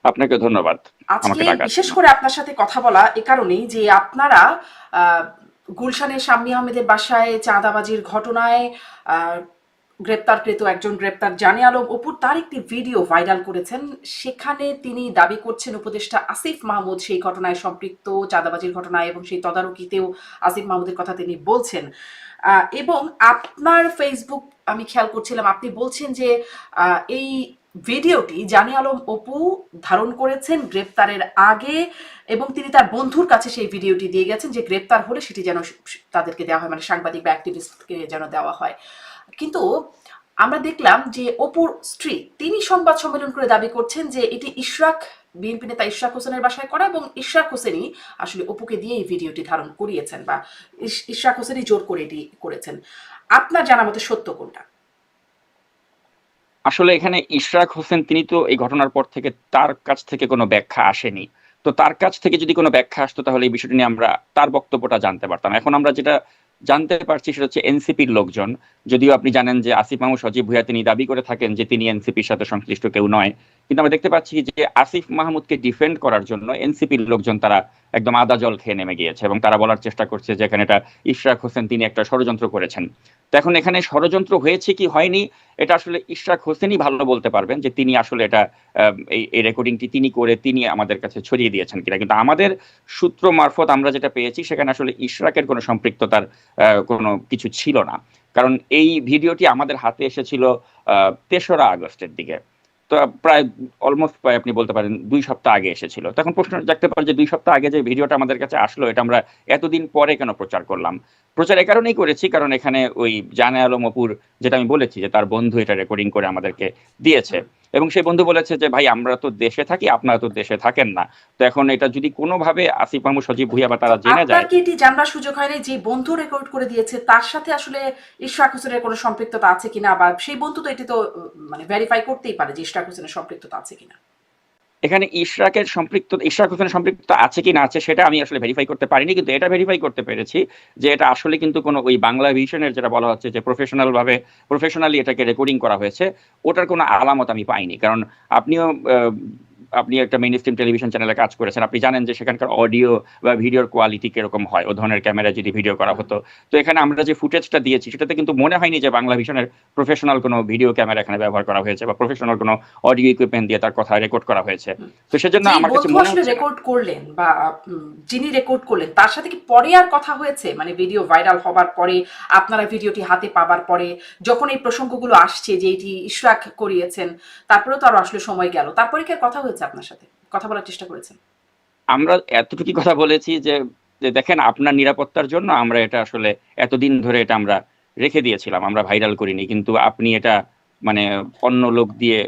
আপনাকে ধন্যবাদ আজকে আমাকে ডাকার বিশেষ জন্য। করে আপনার সাথে কথা বলা এ কারণেই যে আপনারা আহ, গুলশানের শাম্মী আহমেদের বাসায় চাঁদাবাজির ঘটনায় আহ, গ্রেপ্তারকৃত একজন গ্রেপ্তার জানে আলম অপুর তার একটি ভিডিও ভাইরাল করেছেন। সেখানে তিনি দাবি করছেন উপদেষ্টা আসিফ মাহমুদ সেই ঘটনায় সম্পৃক্ত, চাঁদাবাজির ঘটনায় এবং সেই তদারকিতেও আসিফ মাহমুদের কথা তিনি বলছেন। এবং আপনার ফেসবুক আমি খেয়াল করছিলাম, আপনি বলছেন যে এই ভিডিওটি জানে আলম অপু ধারণ করেছেন গ্রেপ্তারের আগে, এবং তিনি তার বন্ধুর কাছে সেই ভিডিওটি দিয়ে গেছেন যে গ্রেপ্তার হলে সেটি যেন তাদেরকে দেওয়া হয়, মানে সাংবাদিক বা অ্যাক্টিভিস্টকে যেন দেওয়া হয়। কিন্তু আমরা দেখলাম যে অপুর স্ত্রী তিনি সংবাদ সম্মেলন করে দাবি করছেন যে এটি ইশরাক, বিএনপি নেতা ইশরাক হোসেনের বাসায় করা, এবং ইশরাক হোসেনই আসলে অপুকে দিয়ে এই ভিডিওটি ধারণ করিয়েছেন, বা ইশরাক হোসেনই জোর করে এটি করেছেন। আপনার জানা মতে সত্য কোনটা? আসলে এখানে ইশরাক হোসেন তিনি তো এই ঘটনার পর থেকে তার কাছ থেকে কোনো ব্যাখ্যা আসেনি। তো তার কাছ থেকে যদি কোনো ব্যাখ্যা আসতো তাহলে এই বিষয়টি নিয়ে আমরা তার বক্তব্যটা জানতে পারতাম। এখন আমরা যেটা জানতে পারছি সেটা হচ্ছে এনসিপির লোকজন, যদিও আপনি জানেন যে আসিফ মাহমুদ সজীব ভুঁইয়া তিনি দাবি করে থাকেন যে তিনি এনসিপির সাথে সংশ্লিষ্ট কেউ নয়, কিন্তু আমরা দেখতে পাচ্ছি যে আসিফ মাহমুদকে ডিফেন্ড করার জন্য এনসিপির লোকজন তারা একদম আদা জল খেয়ে নেমে গিয়েছে এবং তারা বলার চেষ্টা করছে যে এখানে এটা ইশরাক হোসেন তিনি একটা ষড়যন্ত্র করেছেন। তো এখন এখানে ষড়যন্ত্র হয়েছে কি হয়নি এটা আসলে ইশরাক হোসেনই ভালো বলতে পারবেন যে তিনি আসলে এটা এই রেকর্ডিংটি তিনি করে তিনি আমাদের কাছে ছড়িয়ে দিয়েছেন কিনা। কিন্তু আমাদের সূত্র মারফত আমরা যেটা পেয়েছি সেখানে আসলে ইশরাকের কোনো সম্পৃক্ততার কোনো কিছু ছিল না। কারণ এই ভিডিওটি আমাদের হাতে এসেছিল 3রা আগস্টের দিকে। তো প্রায় অলমোস্ট প্রায় আপনি বলতে পারেন 2 সপ্তাহ আগে এসেছিল। তখন প্রশ্ন জাগতে পারে যে 2 সপ্তাহ আগে যে ভিডিওটা আমাদের কাছে আসলো এটা আমরা এতদিন পরে কেন প্রচার করলাম। প্রচার এ কারণেই করেছি কারণ এখানে ওই জানে আলম অপুর, যেটা আমি বলেছি যে তার বন্ধু এটা রেকর্ডিং করে আমাদেরকে দিয়েছে, এবং সেই বন্ধু বলেছে যে ভাই আমরা তো দেশে থাকি, আপনারা তো দেশে থাকেন না। তো এখন এটা যদি কোনোভাবে আসিফ মাহমুদ সজীব ভুঁইয়া বা তারা জেনে আপনার যায়। কি এটি জানবার সুযোগ হয়নি যে বন্ধু রেকর্ড করে দিয়েছে তার সাথে আসলে ইশরাক হোসেনের কোনো সম্পৃক্ততা আছে কিনা, বা সেই বন্ধু তো এটি তো মানে ভেরিফাই করতেই পারে যে ইশরাক হোসেনের সম্পৃক্ততা আছে কিনা? এখানে ইশরাক হোসেনের সম্পৃক্ত আছে কি না আছে সেটা আমি আসলে ভেরিফাই করতে পারিনি, কিন্তু এটা ভেরিফাই করতে পেরেছি যে এটা আসলে কিন্তু কোনো ওই বাংলা ভিশনের যেটা বলা হচ্ছে যে প্রফেশনালি এটাকে রেকর্ডিং করা হয়েছে, ওটার কোনো আলামত আমি পাইনি। কারণ আপনিও আপনি একটা মেইন স্ট্রিম টেলিভিশন চ্যানেলে কাজ করেছেন, আপনি জানেন যে সেখানকার অডিও বা ভিডিওর কোয়ালিটি কিরকম হয় ও ধরনের ক্যামেরা যদি ভিডিও করা হতো। তো এখানে আমরা যে ফুটেজটা দিয়েছি সেটাতে কিন্তু মনে হয়নি যে বাংলা ভিশনের প্রফেশনাল কোনো ভিডিও ক্যামেরা এখানে ব্যবহার করা হয়েছে বা প্রফেশনাল কোনো অডিও ইকুইপমেন্ট দিয়ে তার কথা রেকর্ড করা হয়েছে। তো সেজন্য যেই আমার কাছে বন্ধু মনে আসলে হচ্ছে না। রেকর্ড করলেন, বা যিনি রেকর্ড করলেন তার সাথে কি পরে আর কথা হয়েছে, মানে ভিডিও ভাইরাল হবার পরে, আপনারা ভিডিওটি হাতে পাবার পরে, যখন এই প্রসঙ্গগুলো আসছে যে এটি ইশরাক করিয়েছেন, তারপরেও তো আরো আসলে সময় গেল, তারপরে কি আর কথা হয়েছে আপনার সাথে, কথা বলার চেষ্টা করেছেন? আমরা এতটুকু কথা বলেছি যে যে দেখেন আপনার নিরাপত্তার জন্য আমরা এটা আসলে এতদিন ধরে এটা আমরা রেখে দিয়েছিলাম, আমরা ভাইরাল করিনি, কিন্তু আপনি এটা মানে অন্য লোক দিয়ে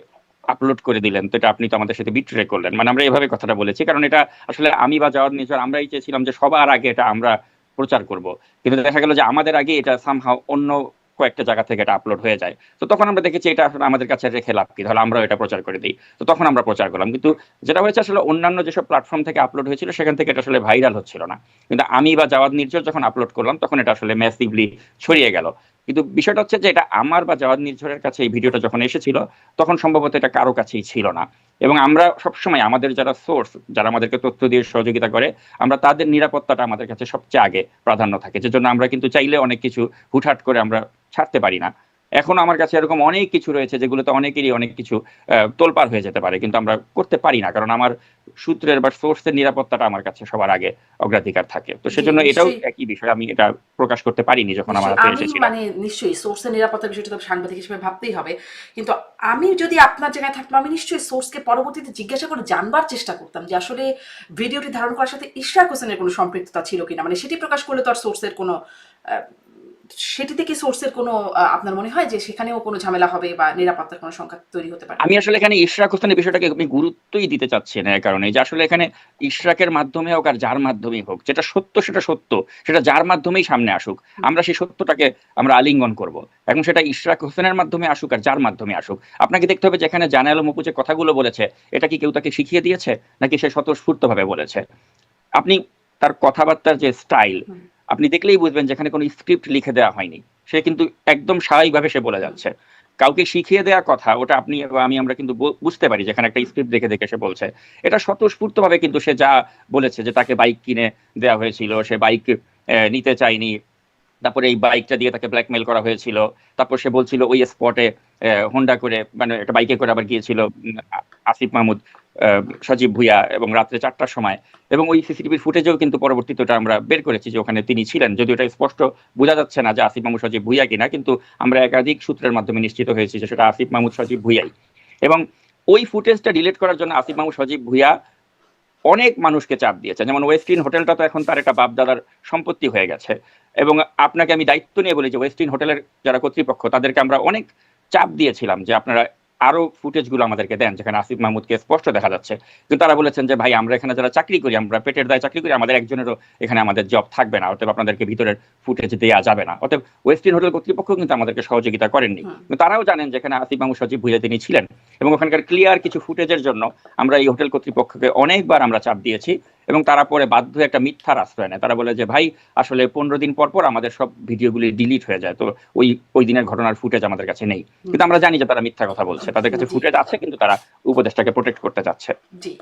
আপলোড করে দিলেন, তো এটা আপনি তো আমাদের সাথে বিট্রে করলেন, মানে আমরা এভাবে কথাটা বলেছি। কারণ এটা আসলে আমি বা জাওয়াদ নির্ঝর আমরাই চেয়েছিলাম যে সবার আগে এটা আমরা প্রচার করব, কিন্তু দেখা গেল যে আমাদের আগে এটা সামহাও অন্য কয়েকটা জায়গা থেকে এটা আপলোড হয়ে যায়। তো তখন আমরা দেখেছি এটা আসলে আমাদের কাছে রেখে লাভ কি, তাহলে আমরাও এটা প্রচার করে দিই। তো তখন আমরা প্রচার করলাম, কিন্তু যেটা হয়েছে আসলে অন্যান্য যেসব প্ল্যাটফর্ম থেকে আপলোড হয়েছিল সেখান থেকে এটা আসলে ভাইরাল হচ্ছিল না, কিন্তু আমি বা জাওয়াদ নির্ঝর যখন আপলোড করলাম তখন এটা আসলে ম্যাসিভলি ছড়িয়ে গেল। কিন্তু বিষয়টা হচ্ছে যে এটা আমার বা জাওয়াদ নির্ঝরের কাছে এই ভিডিওটা যখন এসেছিল তখন সম্ভবত এটা কারো কাছেই ছিল না। এবং আমরা সবসময় আমাদের যারা সোর্স, যারা আমাদেরকে তথ্য দিয়ে সহযোগিতা করে, আমরা তাদের নিরাপত্তাটা আমাদের কাছে সবচেয়ে আগে প্রাধান্য থাকে, যে জন্য আমরা কিন্তু চাইলে অনেক কিছু হুটহাট করে আমরা ছাড়তে পারি না। এখন আমার কাছে এরকম অনেক কিছু রয়েছে যেগুলোতে অনেকেরই অনেক কিছু তোলপাড় হয়ে যেতে পারে, কিন্তু আমরা করতে পারি না কারণ আমার সূত্রের বা সোর্সের নিরাপত্তাটা আমার কাছে সবার আগে অগ্রাধিকার থাকে। তো জি সেজন্য এটাও নিশ্চয়ই। একই বিষয়, আমি এটা প্রকাশ করতে পারিনি যখন আমার নিশ্চয়ই হাতে আমি এসেছিল। মানে নিশ্চয়ই সোর্সের নিরাপত্তার বিষয়টা তো সাংবাদিক হিসেবে ভাবতেই হবে। কিন্তু আমি যদি আপনার জায়গায় থাকতাম আমি নিশ্চয়ই সোর্সকে পরবর্তীতে জিজ্ঞাসা করে জানবার চেষ্টা করতাম যে আসলে ভিডিওটি ধারণ করার সাথে ইশরাক হোসেনের কোনো সম্পৃক্ততা ছিল কিনা, মানে সেটি প্রকাশ করলে তো আর সোর্সের কোনো আহ, সেটি থেকে সোর্সের কোনো আপনার মনে হয় যে সেখানেও কোনো ঝামেলা হবে বা নিরাপত্তার কোনো সংখ্যা তৈরি হতে পারে? আমি আসলে এখানে ইশরাক হোসেনের বিষয়টাকে আমি গুরুত্বই দিতে চাচ্ছি না, এর কারণে যে আসলে এখানে ইশরাকের মাধ্যমে হোক আর যার মাধ্যমেই হোক, যেটা সত্য সেটা সত্য, সেটা যার মাধ্যমেই সামনে আসুক আমরা সেই সত্যটাকে আমরা আলিঙ্গন করব। এখন সেটা ইশরাক হোসেনের মাধ্যমে আসুক আর যার মাধ্যমে আসুক, আপনাকে দেখতে হবে যেখানে জানে আলম অপু যে কথাগুলো বলেছে এটা কি কেউ তাকে শিখিয়ে দিয়েছে নাকি সে স্বতঃস্ফূর্ত ভাবে বলেছে। আপনি তার কথাবার্তার যে স্টাইল আপনি দেখলেই বুঝবেন যেখানে কোনো স্ক্রিপ্ট লিখে দেওয়া হয়নি, সে কিন্তু একদম স্বাভাবিকভাবে সে বলে যাচ্ছে। কাউকে শিখিয়ে দেওয়ার কথা, ওটা আপনি বা আমি আমরা কিন্তু বুঝতে পারি যেখানে একটা স্ক্রিপ্ট দেখে দেখে সে বলছে। এটা স্বতঃস্ফূর্ত ভাবে কিন্তু সে যা বলেছে যে তাকে বাইক কিনে দেওয়া হয়েছিল, সে বাইক নিতে চায়নি, তারপরে এই বাইকটা দিয়ে তাকে ব্ল্যাকমেল করা হয়েছিল, তারপর সে বলছিল ওই স্পটে হোন্ডা করে মানে একটা বাইকে করে আবার গিয়েছিল আসিফ মাহমুদ, সজীব ভুঁইয়া, এবং রাত্রে 4টার সময়। এবং ওই সিসিটিভির ফুটেজেও কিন্তু পরবর্তীতে ওটা আমরা বের করেছি যে ওখানে তিনি ছিলেন, যদিও এটা স্পষ্ট বোঝা যাচ্ছে না যে আসিফ মাহমুদ সজীব ভুঁইয়া কিনা, কিন্তু আমরা একাধিক সূত্রের মাধ্যমে নিশ্চিত হয়েছি যে সেটা আসিফ মাহমুদ সজীব ভুঁইয়াই। এবং ওই ফুটেজটা ডিলিট করার জন্য আসিফ মাহমুদ সজীব ভুঁইয়া অনেক মানুষকে চাপ দিয়েছে। যেমন ওয়েস্টিন হোটেলটা তো এখন তার একটা বাপদাদার সম্পত্তি হয়ে গেছে। এবং আপনাকে আমি দায়িত্ব নিয়ে বলি যে ওয়েস্টিন হোটেলের যারা কর্তৃপক্ষ তাদেরকে আমরা অনেক চাপ দিয়েছিলাম যে আপনারা আরো ফুটেজগুলো আমাদেরকে দেন যেখানে আসিফ মাহমুদকে স্পষ্ট দেখা যাচ্ছে। কিন্তু তারা বলেছেন যে ভাই আমরা এখানে যারা চাকরি করি, আমরা পেটের দায়ে চাকরি করি, আমাদের একজনেরও এখানে আমাদের জব থাকবে না, অতএব আপনাদেরকে ভিতরের ফুটেজ দেওয়া যাবে না। অতএব ওয়েস্টিন হোটেল কর্তৃপক্ষ কিন্তু আমাদেরকে সহযোগিতা করেননি। কিন্তু তারাও জানেন যেখানে আসিফ মাহমুদ সজীব ভুঁইয়া তিনি ছিলেন, এবং ওখানকার ক্লিয়ার কিছু ফুটেজের জন্য আমরা এই হোটেল কর্তৃপক্ষকে অনেকবার আমরা চাপ দিয়েছি। এবং তারা পরে বাধ্য হয়ে একটা মিথ্যার আশ্রয় নেয়। তারা বলে যে ভাই আসলে 15 দিন পর পর আমাদের সব ভিডিওগুলি ডিলিট হয়ে যায়, তো ওই ওই দিনের ঘটনার ফুটেজ আমাদের কাছে নেই। কিন্তু আমরা জানি যে তারা মিথ্যা কথা বলছে, তাদের কাছে জি ফুটেজ আছে, কিন্তু তারা উপদেশটাকে প্রোটেক্ট করতে চাচ্ছে। জি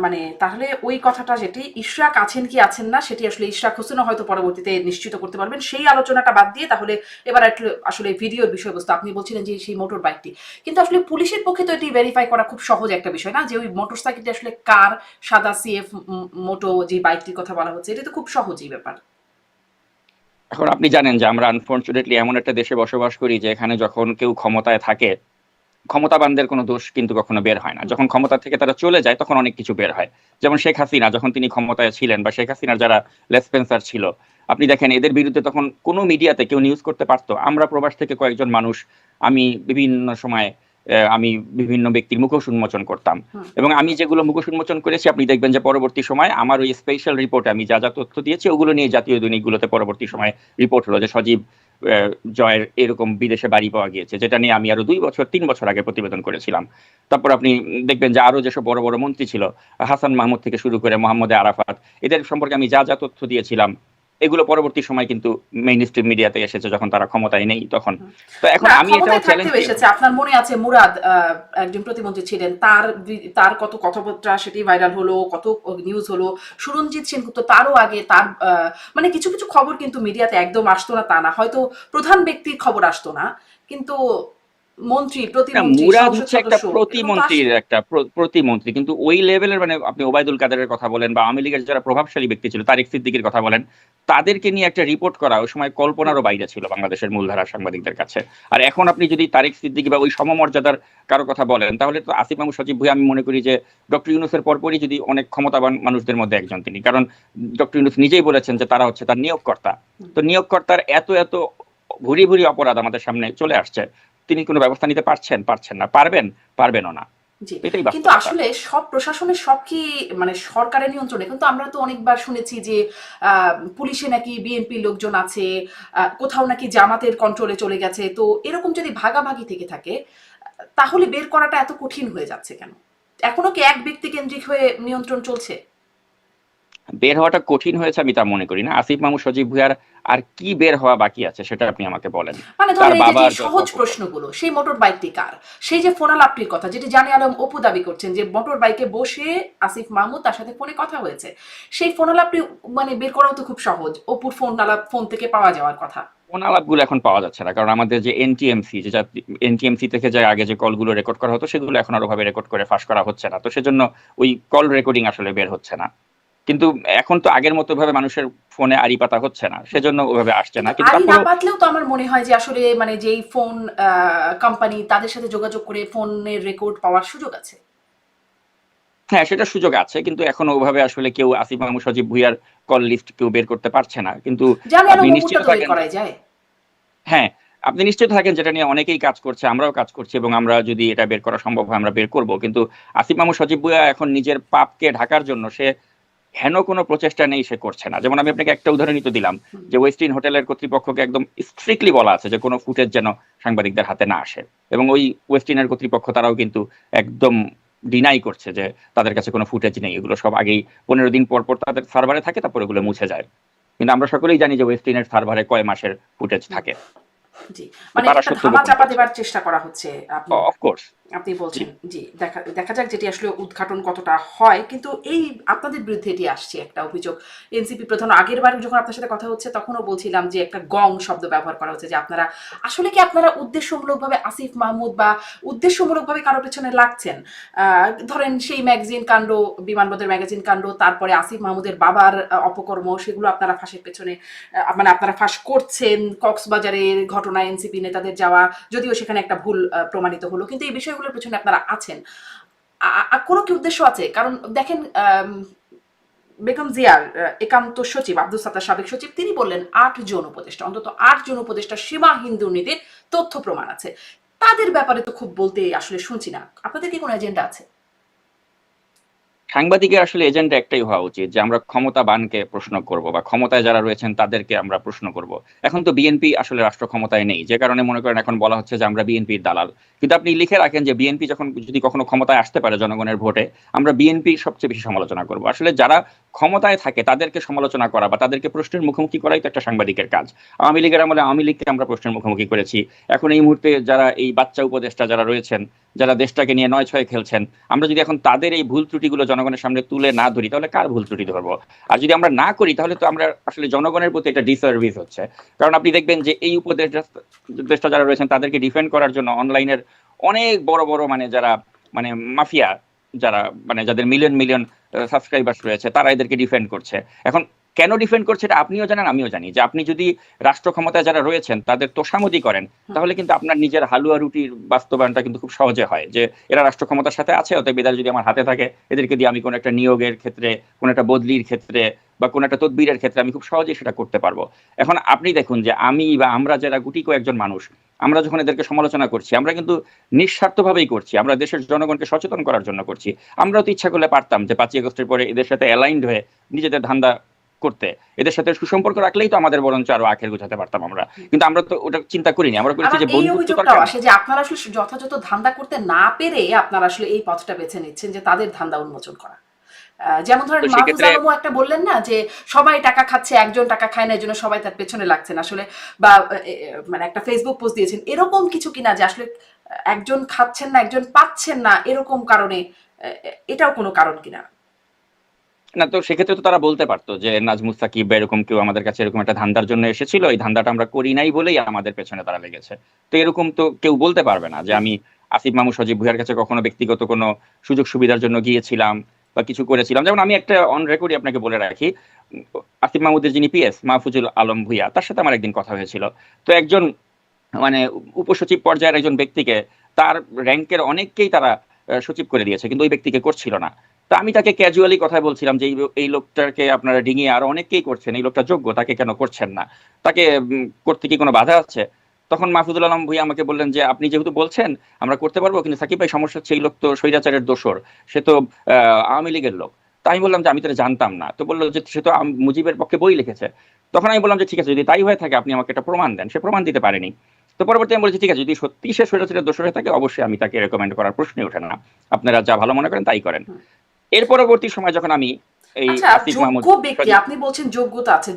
মানে তাহলে ওই কথাটা যেটি ইশরাক আছেন কি আছেন না সেটি আসলে ইশরাক হোসেনও হয়তো পরবর্তীতে নিশ্চিত করতে পারবেন। সেই আলোচনাটা বাদ দিয়ে তাহলে এবার একটু আসলে ভিডিওর বিষয়বস্তু, আপনি বলছিলেন যে সেই মোটর বাইকটি, কিন্তু আসলে পুলিশের পক্ষে তো এটি ভেরিফাই করা খুব সহজ একটা বিষয় না যে ওই মোটরসাইকেলটি আসলে কার, সাদা সিএফ মোটো যে বাইকটির কথা বলা হচ্ছে, এটা তো খুব সহজই ব্যাপার। এখন আপনি জানেন যে আমরা আনফর্চুনেটলি এমন একটা দেশে বসবাস করি যে এখানে যখন কেউ ক্ষমতায় থাকে, ক্ষমতাবানদের কোনো দোষ কিন্তু কখনো বের হয় না। যখন ক্ষমতা থেকে তারা চলে যায় তখন অনেক কিছু বের হয়। যেমন শেখ হাসিনা যখন তিনি ক্ষমতায় ছিলেন, বা শেখ হাসিনার যারা লেসপেন্সার ছিল, আপনি দেখেন এদের বিরুদ্ধে তখন কোনো মিডিয়াতে কেউ নিউজ করতে পারতো? আমরা প্রবাস থেকে কয়েকজন মানুষ, আমি বিভিন্ন সময় আমি বিভিন্ন ব্যক্তির মুখোশ উন্মোচন করতাম। এবং আমি যেগুলো মুখোশ উন্মোচন করেছি আপনি দেখবেন যে পরবর্তী সময় আমার ওই স্পেশাল রিপোর্টে আমি যা যা তথ্য দিয়েছি ওগুলো নিয়ে জাতীয় দৈনিকগুলোতে পরবর্তী সময় রিপোর্ট হলো যে সজীব জয়ের এরকম বিদেশে বাড়ি পাওয়া গিয়েছে, যেটা নিয়ে আমি আরো 2 বছর 3 বছর আগে প্রতিবেদন করেছিলাম। তারপর আপনি দেখবেন যে আরো যেসব বড় বড় মন্ত্রী ছিল, হাসান মাহমুদ থেকে শুরু করে মোহাম্মদ আরাফাত, এদের সম্পর্কে আমি যা যা তথ্য দিয়েছিলাম এগুলো পরবর্তী সময় কিন্তু মেইন স্ট্রিম মিডিয়াতে এসেছে যখন তারা ক্ষমতায় নেই তখন। তো এখন না, আমি এটাও ক্ষমতায় চ্যালেঞ্জ থাকতেও এসেছে। আপনার মনে আছে মুরাদ একজন প্রতিমন্ত্রী ছিলেন, তার তার কত কথাবার্তা সেটি ভাইরাল হলো, কত নিউজ হলো। সুরঞ্জিত সেনগুপ্ত তারও আগে তার মানে কিছু কিছু খবর কিন্তু মিডিয়াতে একদম আসতো না তা না, হয়তো প্রধান ব্যক্তির খবর আসতো না, কিন্তু মন্ত্রী, প্রতিমন্ত্রী, মুরাদ সংসদ হচ্ছে একটা সদস্য এরকম তো প্রতিমন্ত্রীর আসতো। একটা প্রতিমন্ত্রী, কিন্তু ওই লেভেলের মানে আপনি ওবায়দুল কাদেরের কথা বলেন বা আওয়ামী লীগের যারা প্রভাবশালী ব্যক্তি ছিল তারেক সিদ্দিকীর কথা বলেন, তাদেরকে নিয়ে একটা রিপোর্ট করা ওই সময় কল্পনারও বাইরে ছিল বাংলাদেশের মূলধারার সাংবাদিকদের কাছে। আর এখন আপনি যদি তারেক সিদ্দিকী বা ওই সমমর্যাদার কারো কথা বলেন তাহলে তো আসিফ মাহমুদ সজীব ভুঁইয়া আমি মনে করি যে ডক্টর ইউনূসের পরপরই যদি অনেক ক্ষমতাবান মানুষদের মধ্যে একজন তিনি, কারণ ডক্টর ইউনূস নিজেই বলেছেন যে তারা হচ্ছে তার নিয়োগকর্তা। তো নিয়োগকর্তার এত এত ভুরি ভুরি অপরাধ আমাদের সামনে চলে আসছে, তিনি কোনো ব্যবস্থা নিতে পারছেন? পারছেন না। পারবেন? পারবেনও না। জি, এটাই কিন্তু বাস্তবতা। আসলে সব প্রশাসনের সব কি মানে সরকারের নিয়ন্ত্রণে? কিন্তু আমরা তো অনেকবার শুনেছি যে পুলিশে নাকি বিএনপির লোকজন আছে, কোথাও নাকি জামাতের কন্ট্রোলে চলে গেছে। তো এরকম যদি ভাগাভাগি থেকে থাকে, তাহলে বের করাটা এত কঠিন হয়ে যাচ্ছে কেন? এখনো কি এক ব্যক্তি কেন্দ্রিক হয়ে নিয়ন্ত্রণ চলছে? বের হওয়াটা কঠিন হয়েছে আমি তা মনে করি না। আসিফ মাহমুদ সজীব ভুঁইয়ার আর কি বের হওয়া বাকি আছে সেটা আপনি আমাকে বলেন। মানে তার ধরেন এই যে যে বাবার সহজ প্রশ্নগুলো, সেই মোটর বাইকটি কার, সেই যে ফোনালাপটির কথা যেটি জানি আলম অপু দাবি করছেন যে মোটর বাইকে বসে আসিফ মাহমুদ তার সাথে ফোনে কথা হয়েছে, সেই ফোনালাপটি মানে বের করাও তো খুব সহজ, অপুর ফোন আলাপ ফোন থেকে পাওয়া যাওয়ার কথা। কোন আলাপগুলো এখন পাওয়া যাচ্ছে না, কারণ আমাদের যে এনটিএমসি, যে এনটিএমসি থেকে যে আগে যে কলগুলো রেকর্ড করা হতো সেগুলো এখন আর ওভাবে রেকর্ড করে ফাঁস করা হচ্ছে না, তো সেজন্য ওই কল রেকর্ডিং আসলে বের হচ্ছে না। কিন্তু এখন তো আগের মতো ভাবে মানুষের ফোনে আড়ি পাতা হচ্ছে না, সেজন্য ওভাবে আসছে না। কিন্তু কিন্তু আড়ি না তারপরেও পাতলেও তো আমার মনে হয় যে আসলে মানে যেই ফোন কোম্পানি তাদের সাথে যোগাযোগ করে ফোনের রেকর্ড পাওয়ার সুযোগ আছে। হ্যাঁ, সেটা সুযোগ আছে, কিন্তু এখনো ওভাবে আসলে কেউ আসিফ মাহমুদ সজীব ভুঁইয়ার কল লিস্ট কেউ বের করতে পারছে না। কিন্তু জানি আপনি আলম অপুরটা নিশ্চিত তো বের থাকেন, করাই যায়। হ্যাঁ, আপনি নিশ্চিত থাকেন যেটা নিয়ে অনেকেই কাজ করছে, আমরাও কাজ করছি, এবং আমরা যদি এটা বের করা সম্ভব হয় আমরা বের করব। কিন্তু আসিফ মাহমুদ সজীব ভুঁইয়া এখন নিজের পাপকে ঢাকার জন্য সে হেন কোনো প্রচেষ্টা নেই, সে করছে না। যেমন আমি আপনাকে একটা উদাহরণই তো দিলাম যে ওয়েস্টিন হোটেলের কর্তৃপক্ষকে একদম স্ট্রিক্টলি বলা আছে যে কোনো ফুটেজ যেন সাংবাদিকদের হাতে না আসে, এবং ওই ওয়েস্টিনের কর্তৃপক্ষ তারাও কিন্তু একদম ডিনাই করছে যে তাদের কাছে কোনো ফুটেজ নেই, এগুলো সব আগেই 15 দিন পর পর তাদের সার্ভারে থাকে, তারপর এগুলো মুছে যায়। কিন্তু আমরা সকলেই জানি যে ওয়েস্টিনের সার্ভারে কয় মাসের ফুটেজ থাকে। জি, তো মানে তারা একটা সত্য ধামা গোপন চাপা করছে। দেবার চেষ্টা করা হচ্ছে। আপনি অফকোর্স। আপনি জি। বলছেন। জি, দেখা দেখা যাক যেটি আসলে উদ্ঘাটন কতটা হয়। কিন্তু এই আপনাদের বিরুদ্ধে এটি আসছে একটা অভিযোগ। এনসিপি প্রধান আগেরবার যখন আপনার সাথে কথা হচ্ছে তখনও বলছিলাম যে একটা গং শব্দ ব্যবহার করা হচ্ছে যে আপনারা আসলে কি আপনারা উদ্দেশ্যমূলকভাবে আসিফ মাহমুদ বা উদ্দেশ্যমূলকভাবে কারো পেছনে লাগছেন? ধরেন সেই ম্যাগাজিন কাণ্ড, বিমানবন্দর ম্যাগাজিন কাণ্ড, তারপরে আসিফ মাহমুদের বাবার অপকর্ম সেগুলো আপনারা ফাঁসের পেছনে মানে আপনারা ফাঁস করছেন। কক্সবাজারের ঘটনায় এনসিপি নেতাদের যাওয়া, যদিও সেখানে একটা ভুল প্রমাণিত হলো, কিন্তু এই বিষয়গুলোর পেছনে আপনারা আছেন। কোনো কি উদ্দেশ্য আছে? কারণ দেখেন, বেগম জিয়ার একান্ত সচিব আব্দুল সাত্তার সাবেক সচিব তিনি বললেন ৮ জন উপদেষ্টা, অন্তত ৮ জন উপদেষ্টা সীমাহীন দুর্নীতির তথ্য প্রমাণ আছে। তাদের ব্যাপারে তো খুব বলতে আসলে শুনছি না। আপনাদের কি কোনো এজেন্ডা আছে? সাংবাদিকের আসলে এজেন্ডা একটাই হওয়া উচিত যে আমরা ক্ষমতাবানকে প্রশ্ন করব বা ক্ষমতায় যারা রয়েছেন তাদেরকে আমরা প্রশ্ন করব। এখন তো বিএনপি আসলে রাষ্ট্র ক্ষমতায় নেই, যে কারণে মনে করেন এখন বলা হচ্ছে যে আমরা বিএনপির দালাল। কিন্তু আপনি লিখে রাখেন যে বিএনপি যখন যদি কখনো ক্ষমতায় আসতে পারে জনগণের ভোটে, আমরা বিএনপি সবচেয়ে বেশি সমালোচনা করব। আসলে যারা ক্ষমতায় থাকে তাদেরকে সমালোচনা করা বা তাদেরকে প্রশ্নের মুখোমুখি করাই তো একটা সাংবাদিকের কাজ। আওয়ামী লীগের আমলে আওয়ামী লীগকে আমরা প্রশ্নের মুখোমুখি করেছি। এখন এই মুহূর্তে যারা এই বাচ্চা উপদেষ্টা যারা রয়েছেন, যারা দেশটাকে নিয়ে ৯-৬ খেলছেন, আমরা যদি এখন তাদের এই ভুল ত্রুটিগুলো জনগণের সামনে তুলে না ধরি তাহলে কার ভুল ত্রুটি ধরবো? আর যদি আমরা না করি তাহলে তো আমরা আসলে জনগণের প্রতি একটা ডিসার্ভিস হচ্ছে। কারণ আপনি দেখবেন যে এই উপদেষ্টা যারা রয়েছেন তাদেরকে ডিফেন্ড করার জন্য অনলাইনের অনেক বড় বড় মানে যারা মানে মাফিয়া, যারা মানে যাদের মিলিয়ন মিলিয়ন সাবস্ক্রাইবার্স রয়েছে তারা এদেরকে ডিফেন্ড করছে। এখন কেন ডিফেন্ড করছে এটা আপনিও জানেন আমিও জানি, যে আপনি যদি রাষ্ট্র ক্ষমতায় যারা রয়েছেন তাদের তোষামোদি করেন তাহলে কিন্তু আপনার নিজের হালুয়া রুটির বাস্তবায়নটা কিন্তু খুব সহজে হয়, যে এরা রাষ্ট্র ক্ষমতার সাথে আছে, অতএব এদের যদি আমার হাতে থাকে এদেরকে দিয়ে আমি কোনো একটা নিয়োগের ক্ষেত্রে, কোনো একটা বদলির ক্ষেত্রে বা কোনো একটা তদবিরের ক্ষেত্রে আমি খুব সহজেই সেটা করতে পারবো। এখন আপনি দেখুন যে আমি বা আমরা যারা গুটি কয়েকজন মানুষ, আমরা যখন এদেরকে সমালোচনা করছি আমরা কিন্তু নিঃস্বার্থভাবেই করছি, আমরা দেশের জনগণকে সচেতন করার জন্য করছি। আমরাও তো ইচ্ছা করলে পারতাম যে ৫ই আগস্টের পরে এদের সাথে অ্যালাইন্ড হয়ে নিজেদের ধান্দা করতে, এদের সাথে সুসম্পর্ক রাখলেই তো আমাদের বরঞ্চ আরো আখের গোছাতে পারতাম আমরা। কিন্তু আমরা তো ওটা চিন্তা করিনি, আমরা করেছি আবার যে এই বন্ধুত্ব অভিযোগটাও দরকার। আসে যে আপনারা আসলে যথাযথ ধান্দা করতে না পেরে আপনারা আসলে এই পথটা বেছে নিচ্ছেন যে তাদের ধান্দা উন্মোচন করা। যেমন তো ধরেন মাহফুজ সেক্ষেত্রে আলমও একটা বললেন না যে সবাই টাকা খাচ্ছে, একজন টাকা খায় না, এই জন্য সবাই তার পেছনে লাগছেন আসলে, বা মানে একটা ফেসবুক পোস্ট দিয়েছেন এরকম কিছু কিনা যে আসলে একজন খাচ্ছেন না একজন পাচ্ছেন না এরকম কারণে, এটাও কোনো কারণ কিনা? না, তো সেক্ষেত্রে তো তারা বলতে পারতো যে নাজমুস সাকিব বা এরকম কেউ আমাদের কাছে এরকম একটা ধান্দার জন্য এসেছিল, এই ধান্দাটা আমরা করি নাই বলেই আমাদের পেছনে তারা লেগেছে। তো এরকম তো কেউ বলতে পারবে না যে আমি আসিফ মাহমুদ সজীব ভুঁইয়ার কাছে কখনো ব্যক্তিগত কোনো সুযোগ সুবিধার জন্য গিয়েছিলাম বা কিছু করেছিলাম। যেমন আমি একটা অন রেকর্ডই আপনাকে বলে রাখি, আসিফ মাহমুদের যিনি পিএস মাহফুজুল আলম ভুঁইয়া, তার সাথে আমার একদিন কথা হয়েছিল। তো একজন মানে উপসচিব পর্যায়ের একজন ব্যক্তিকে তার র্যাঙ্কের অনেককেই তারা সচিব করে দিয়েছে, কিন্তু ওই ব্যক্তিকে করছিল না। তো আমি তাকে ক্যাজুয়ালি কথা বলছিলাম যে এই লোকটাকে আপনারা ডিঙিয়ে আরো অনেককেই করছেন, এই লোকটা যোগ্য, তাকে কেন করছেন না, তাকে করতে কি কোনো বাধা আছে? তখন মাহফুজুল আলম ভুঁইয়া আমাকে বললেন যে আপনি যেহেতু বলছেন আমরা করতে পারবো, কিন্তু সাকিব ভাই সমস্যা হচ্ছে এই লোক তো স্বৈরাচারের দোসর, সে তো আওয়ামী লীগের লোক। তাই আমি বললাম যে আমি তো এটা জানতাম না। তো বললো যে সে তো মুজিবের পক্ষে বই লিখেছে। তখন আমি বললাম যে ঠিক আছে, যদি তাই হয়ে থাকে আপনি আমাকে একটা প্রমাণ দেন। সে প্রমাণ দিতে পারেনি। তো পরবর্তী আমি বলেছি ঠিক আছে, যদি সত্যি সে স্বৈরাচারের দোষর হয়ে থাকে অবশ্যই আমি তাকে রেকমেন্ড করার প্রশ্নই ওঠে না, আপনারা যা ভালো মনে করেন তাই করেন। এর পরবর্তী সময় যখন আমি এই আচ্ছা, আসিফ যোগ্য মাহমুদ ব্যক্তি সজীব, আপনি বলছেন যোগ্যতা আছে,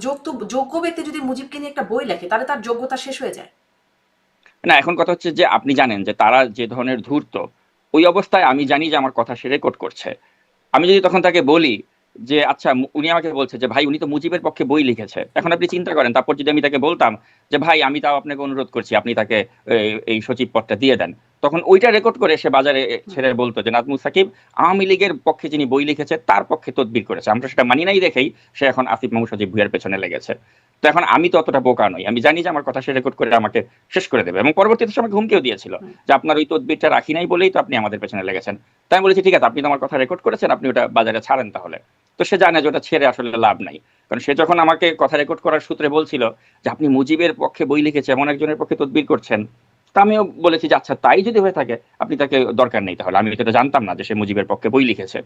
যোগ্য ব্যক্তি যদি মুজিবকে নিয়ে একটা বই লেখে তাহলে তার যোগ্যতা শেষ হয়ে যায়? না এখন কথা হচ্ছে যে আপনি জানেন যে তারা যে ধরনের ধূর্ত, ওই অবস্থায় আমি জানি যে আমার কথা সে রেকর্ড করছে। আমি যদি তখন তাকে বলি যে আচ্ছা উনি আমাকে বলছে যে ভাই উনি তো মুজিবের পক্ষে বই লিখেছে, এখন আপনি চিন্তা করেন তারপর যদি আমি তাকে বলতাম যে ভাই আমি তাও আপনাকে অনুরোধ করছি আপনি তাকে এই সচিব পদটা দিয়ে দেন, তখন ওইটা রেকর্ড করে সে বাজারে ছেড়ে বলতো যে নাজমুস সাকিব আওয়ামী লীগের পক্ষে যিনি বই লিখেছে তার পক্ষে তদবির করেছে। আমরা সেটা মানি নাই দেখেই সে এখন আসিফ মাহমুদ সজীব ভুঁইয়ার পেছনে লেগেছে। তো এখন আমি তো অতটা বোকা নই, আমি জানি যে আমার কথা সে রেকর্ড করে আমাকে শেষ করে দেবে, এবং পরবর্তীতে সে আমাকে হুমকিও দিয়েছিল যে আপনার ওই তদবিরটা রাখি নাই বলেই তো আপনি আমাদের পেছনে লেগেছেন। তাই আমি বলেছি ঠিক আছে, আপনি তো আমার কথা রেকর্ড করেছেন, আপনি ওটা বাজারে ছাড়েন তাহলে। তো সে জানে যে ওটা ছেড়ে আসলে লাভ নাই, কারণ সে যখন আমাকে কথা রেকর্ড করার সূত্রে বলছিল যে আপনি মুজিবের পক্ষে বই লিখেছে এমন একজনের পক্ষে তদবির করছেন, তা আমিও বলেছি যে আচ্ছা তাই যদি হয়ে থাকে আপনি তাকে দরকার নেই, তাহলে আমি তো এটা জানতাম না যে সে মুজিবের পক্ষে বই লিখেছে।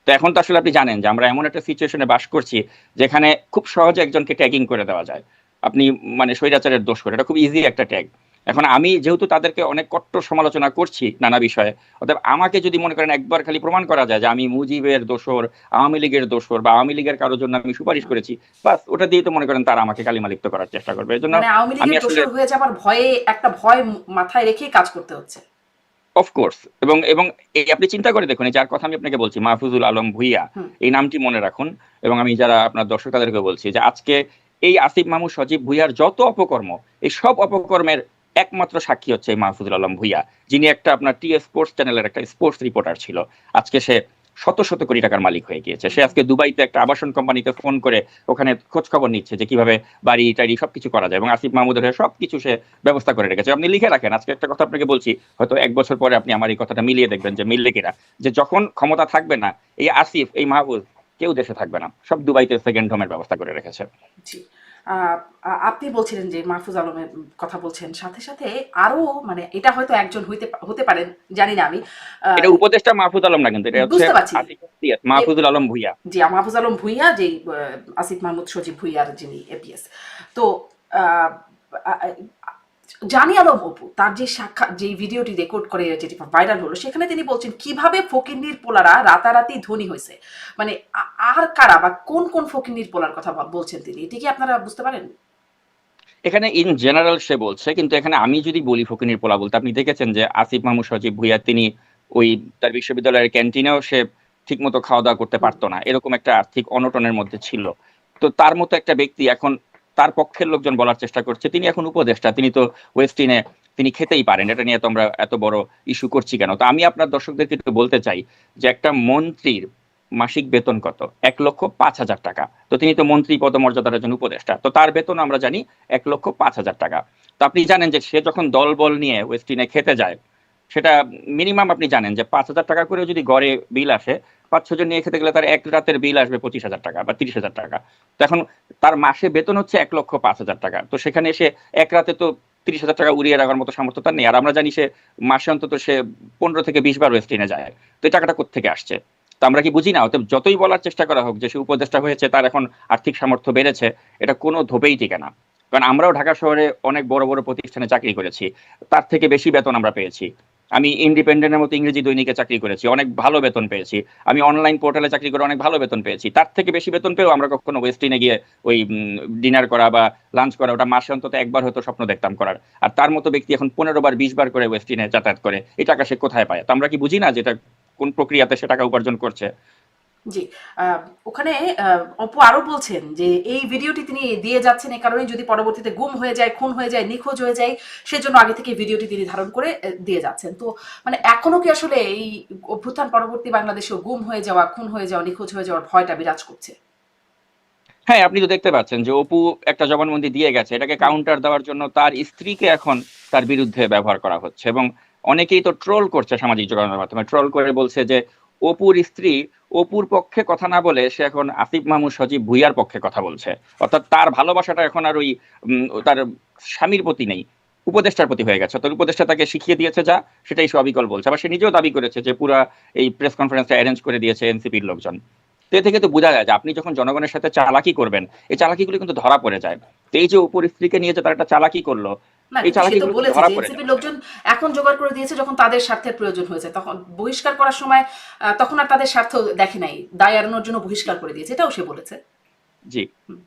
তো এখন তো আসলে আপনি জানেন যে আমরা এমন একটা সিচুয়েশনে বাস করছি যেখানে খুব সহজে একজনকে ট্যাগিং করে দেওয়া যায়, আপনি মানে স্বৈরাচারের দোষ করে, এটা খুব ইজি একটা ট্যাগ। এখন আমি যেহেতু তাদেরকে অনেক কট্টর সমালোচনা করছি নানা বিষয়ে, অতএব আমাকে যদি মনে করেন একবার খালি প্রমাণ করা যায় যে আমি মুজিবের দোসর, আওয়ামী লীগের দোসর বা আওয়ামী লীগের কারোর জন্য আমি সুপারিশ করেছি, বাস ওটা দিয়ে তো মনে করেন তারা আমাকে কালিমালিপ্ত করার চেষ্টা করবে। এই জন্য মানে আওয়ামী আমি লীগের আসলে দোসর হয়ে যাবার ভয়ে, একটা ভয় মাথায় রেখেই কাজ করতে হচ্ছে। অফকোর্স, এবং এবং এই আপনি চিন্তা করে দেখুন, এই যার কথা আমি আপনাকে বলছি মাহফুজুল আলম ভুইয়া, হুম। এই নামটি মনে রাখুন। এবং আমি যারা আপনার দর্শক তাদেরকে বলছি যে আজকে এই আসিফ মাহমুদ সজীব ভুইয়ার যত অপকর্ম, এই সব অপকর্মের একমাত্র সাক্ষী হচ্ছে এই মাহফুজুল আলম ভুইয়া, যিনি একটা আপনার টি স্পোর্টস চ্যানেলের একটা স্পোর্টস রিপোর্টার ছিল। আজকে সে শত শত কোটি টাকার মালিক হয়ে গিয়েছে। সে আজকে দুবাইতে একটা আবাসন কোম্পানিতে ফোন করে ওখানে খোঁজ খবর নিচ্ছে যে কিভাবে বাড়ি টাড়ি সবকিছু করা যায়, এবং আসিফ মাহমুদের হয়ে সবকিছু সে ব্যবস্থা করে রেখেছে। আপনি লিখে রাখেন, আজকে একটা কথা আপনাকে বলছি, হয়তো 1 বছর পরে আপনি আমার এই কথাটা মিলিয়ে দেখবেন যে মিললে কিনা, যে যখন ক্ষমতা থাকবে না এই আসিফ এই মাহফুজ, কেউ দেশে থাকবে না, সব দুবাইতে সেকেন্ড হোমের ব্যবস্থা করে রেখেছে। জি। আপনি বলছিলেন যে মাহফুজ আলমের কথা বলছেন, সাথে সাথে আরো, মানে এটা হয়তো একজন হতে পারেন, জানি না আমি। আহ, এটা উপদেষ্টা মাহফুজ আলম না, কিন্তু এটা হচ্ছে বুঝতে পারছি। আসিফ মাহফুজুল আলম ভুইয়া। জি, মাহফুজ আলম ভূঁইয়া, যে আসিফ মাহমুদ সজীব ভূঁইয়ার যিনি এপিএস। তো আহ, আহ, জানি আলম অপু তার যে সাক্ষাৎ, যে ভিডিওটি রেকর্ড করে যেটি ভাইরাল হলো, সেখানে তিনি বলছেন কিভাবে ফকিন্নির পোলারা রাতারাতি ধনী হয়েছে। মানে আর কারা বা কোন কোন ফকিন্নির পোলার কথা বলছেন তিনি, এটি কি আপনারা বুঝতে পারেন? এখানে ইন জেনারেল সে বলছে, কিন্তু এখানে আমি যদি বলি ফকিনীর পোলা বলতে, আপনি দেখেছেন যে আসিফ মাহমুদ সজীব ভুইয়া তিনি ওই তার বিশ্ববিদ্যালয়ের ক্যান্টিনেও সে ঠিক মতো খাওয়া দাওয়া করতে হুম। পারতো না, এরকম একটা আর্থিক অনটনের মধ্যে ছিল। তো তার মতো একটা ব্যক্তি এখন, তার পক্ষের লোকজন বলার চেষ্টা করছে তিনি এখন উপদেষ্টা, তিনি তো ওয়েস্টিনে তিনি খেতেই পারেন, এটা নিয়ে তো আমরা এত বড় ইস্যু করছি কেন? তো আমি আপনার দর্শকদেরকে একটু বলতে চাই যে একটা মন্ত্রীর মাসিক বেতন কত? 1,05,000 টাকা। তো তিনি তো মন্ত্রী পদমর্যাদার একজন উপদেষ্টা, তো তার বেতন আমরা জানি 1,05,000 টাকা। তো আপনি জানেন যে সে যখন দল বল নিয়ে ওয়েস্টিনে খেতে যায়, সেটা মিনিমাম আপনি জানেন যে 5,000 টাকা করে যদি গড়ে বিল আসে, 5-6 জন নিয়ে খেতে গেলে তার এক রাতের বিল আসবে 25,000 টাকা বা 30,000 টাকা। তো এখন তার মাসে বেতন হচ্ছে 1,05,000 টাকা, তো সেখানে এসে এক রাতে তো 30,000 টাকা উড়িয়ে রাখার মতো সামর্থ্য তার নেই। আর আমরা জানি সে মাসে অন্তত সে 15 থেকে 20 বার ওয়েস্টিনে যায়। তো এই টাকাটা কোত্থেকে আসছে? তো আমরা কি বুঝি না? অতএব যতই বলার চেষ্টা করা হোক যে সে উপদেষ্টা হয়েছে, তার এখন আর্থিক সামর্থ্য বেড়েছে, এটা কোনো ধোপেই টিকে না। কারণ আমরাও ঢাকা শহরে অনেক বড় বড় প্রতিষ্ঠানে চাকরি করেছি, তার থেকে বেশি বেতন আমরা পেয়েছি। আমি ইন্ডিপেন্ডেন্টের মতো ইংরেজি দৈনিকে চাকরি করেছি, অনেক ভালো বেতন পেয়েছি। আমি অনলাইন পোর্টালে চাকরি করে অনেক ভালো বেতন পেয়েছি। তার থেকে বেশি বেতন পেয়েও আমরা কখনো ওয়েস্টিনে গিয়ে ওই ডিনার করা বা লাঞ্চ করা, ওটা মাসে অন্তত একবার হয়তো স্বপ্ন দেখতাম করার। আর তার মতো ব্যক্তি এখন 15 বার 20 বার করে ওয়েস্টিনে যাতায়াত করে, এই টাকা সে কোথায় পায়? তো আমরা কি বুঝি না যেটা কোন প্রক্রিয়াতে সে টাকা উপার্জন করছে? জি। আহ, ওখানে অপু আরো বলছেন যে এই ভিডিওটি তিনি দিয়ে যাচ্ছেন এই কারণে, যদি পরবর্তীতে গুম হয়ে যায়, খুন হয়ে যায়, নিখোঁজ হয়ে যায়, সেজন্য আগে থেকে ভিডিওটি তিনি ধারণ করে দিয়ে যাচ্ছেন। তো মানে এখনো কি আসলে এই অভ্যুত্থান পরবর্তী বাংলাদেশেও গুম হয়ে যাওয়া, খুন হয়ে যাওয়া, নিখোঁজ হয়ে যাওয়ার ভয়টা বিরাজ করছে? হ্যাঁ, আপনি তো দেখতে পাচ্ছেন যে অপু একটা জবানবন্দি দিয়ে গেছে, এটাকে হুম। কাউন্টার দেওয়ার জন্য তার স্ত্রীকে এখন তার বিরুদ্ধে ব্যবহার করা হচ্ছে। এবং অনেকেই তো ট্রোল করছে সামাজিক যোগাযোগের মাধ্যমে, ট্রোল করে বলছে যে অপুর স্ত্রী অপুর পক্ষে কথা না বলে সে এখন আসিফ মাহমুদ সজীব ভুইয়ার পক্ষে কথা বলছে। অর্থাৎ তার ভালোবাসাটা এখন আর ওই তার স্বামীর প্রতি নেই, উপদেষ্টার প্রতি হয়ে গেছে। তো উপদেষ্টা তাকে শিখিয়ে দিয়েছে যা, সেটাই সে অবিকল বলছে। আবার সে নিজেও দাবি করেছে যে পুরা এই প্রেস কনফারেন্সটা অ্যারেঞ্জ করে দিয়েছে এনসিপির লোকজন। তো এ থেকে তো বোঝা যায় যে আপনি যখন জনগণের সাথে চালাকি করবেন, এই চালাকিগুলো কিন্তু ধরা পড়ে যায়। তো এই যে উপর স্ত্রীকে নিয়ে যে তারা একটা চালাকি করলো, না, এই কিন্তু সে তো চালাকিগুলো কিন্তু বলেছে ধরা যে পড়ে এনসিপির যাচ্ছে। লোকজন এখন জোগাড় করে দিয়েছে যখন তাদের স্বার্থের প্রয়োজন হয়েছে, তখন বহিষ্কার করার সময় তখন আর তাদের স্বার্থ দেখে নাই, দায় এড়ানোর জন্য বহিষ্কার করে দিয়েছে, এটাও সে বলেছে। জি।